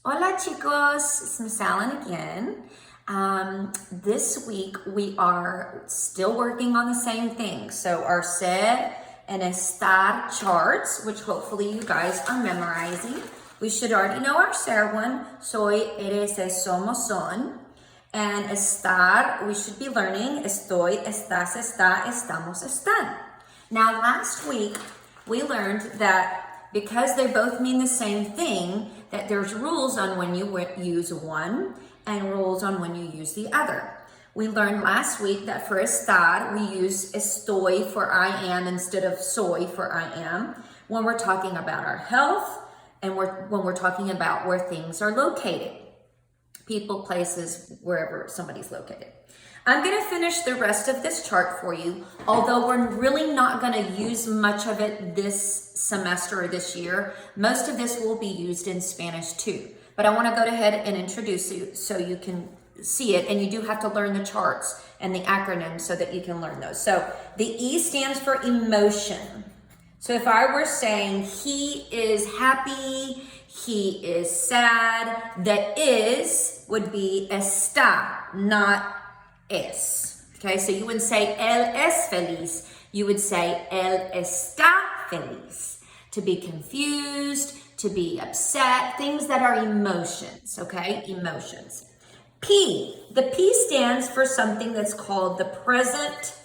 Hola chicos, it's Miss Allen again. This week we are still working on the same thing. So our Ser and Estar charts, which hopefully you guys are memorizing. We should already know our Ser one. Soy, eres, es, somos, son. And Estar, we should be learning estoy, estás, está, estamos, están. Now last week we learned that because they both mean the same thing, that there's rules on when you use one and rules on when you use the other. We learned last week that for estar, we use estoy for I am instead of soy for I am when we're talking about our health and when we're talking about where things are located. People, places, wherever somebody's located. I'm going to finish the rest of this chart for you, although we're really not going to use much of it this semester or this year. Most of this will be used in Spanish too. But I want to go ahead and introduce you so you can see it, and you do have to learn the charts and the acronyms so that you can learn those. So the E stands for emotion. So if I were saying he is happy, he is sad, the is would be está, not es. Okay, so you wouldn't say él es feliz. You would say él está feliz. To be confused, to be upset, things that are emotions, okay? Emotions. P, the P stands for something that's called the present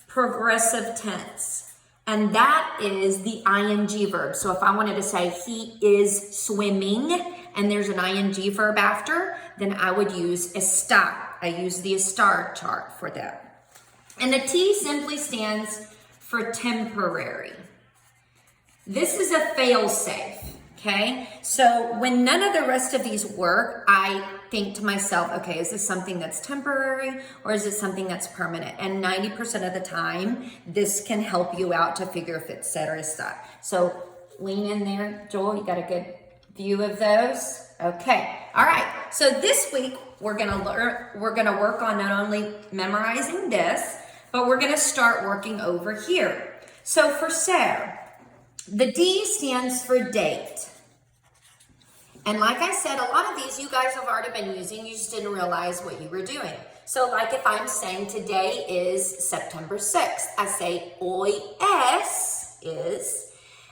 progressive tense. And that is the ing verb. So if I wanted to say he is swimming and there's an ing verb after, then I would use estar. I use the estar chart for that. And the T simply stands for temporary. This is a fail-safe, okay? So when none of the rest of these work, I think to myself, okay, is this something that's temporary or is it something that's permanent? And 90% of the time, this can help you out to figure if it's ser or estar. So lean in there, Joel, you got a good view of those? Okay, all right. So this week, we're gonna work on not only memorizing this, but we're gonna start working over here. So for ser, the D stands for date. And like I said, a lot of these you guys have already been using, you just didn't realize what you were doing. So like if I'm saying today is September 6th, I say hoy es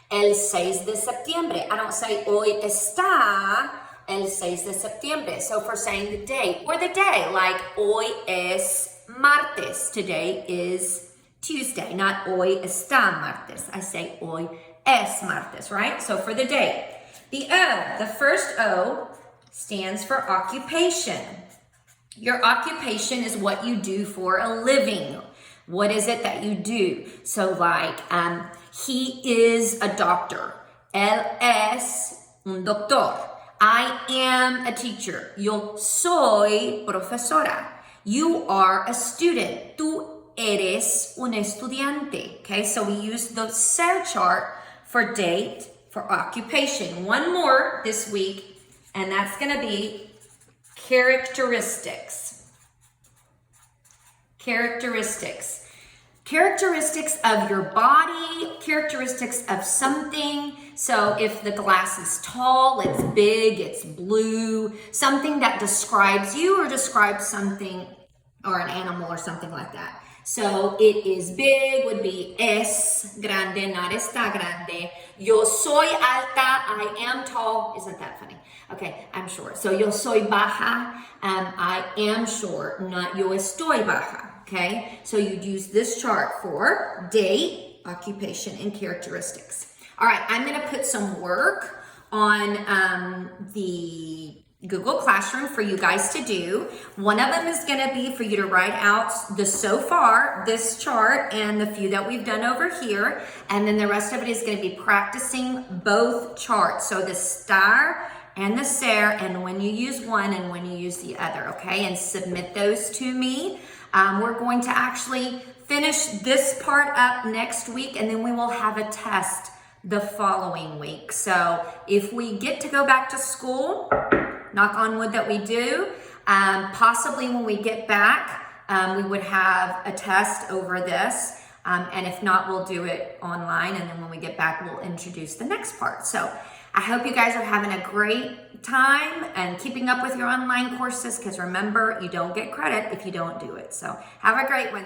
el 6 de septiembre. I don't say hoy está el 6 de septiembre. So for saying the date or the day, like hoy es martes, today is Tuesday, not hoy está martes. I say hoy es martes, right? So for the date. The O, the first O, stands for occupation. Your occupation is what you do for a living. What is it that you do? So like, he is a doctor. Él es un doctor. I am a teacher. Yo soy profesora. You are a student. Tú eres un estudiante. Okay, so we use the ser chart for date, for occupation. One more this week, and that's going to be characteristics. Characteristics. Characteristics of your body, characteristics of something. So if the glass is tall, it's big, it's blue, something that describes you or describes something or an animal or something like that. So it is big would be es grande, not está grande. Yo soy alta, I am tall. Isn't that funny? Okay, I'm short. So yo soy baja, I am short, not yo estoy baja. Okay, so you'd use this chart for date, occupation, and characteristics. All right, I'm going to put some work on the Google Classroom for you guys to do. One of them is going to be for you to write out the so far, this chart, and the few that we've done over here. And then the rest of it is going to be practicing both charts. So the star and the ser, and when you use one and when you use the other, okay? And submit those to me. We're going to actually finish this part up next week, and then we will have a test the following week. So if we get to go back to school, knock on wood that we do, possibly when we get back, we would have a test over this. And if not, we'll do it online. And then when we get back, we'll introduce the next part. So I hope you guys are having a great time and keeping up with your online courses, because remember, you don't get credit if you don't do it. So have a great one.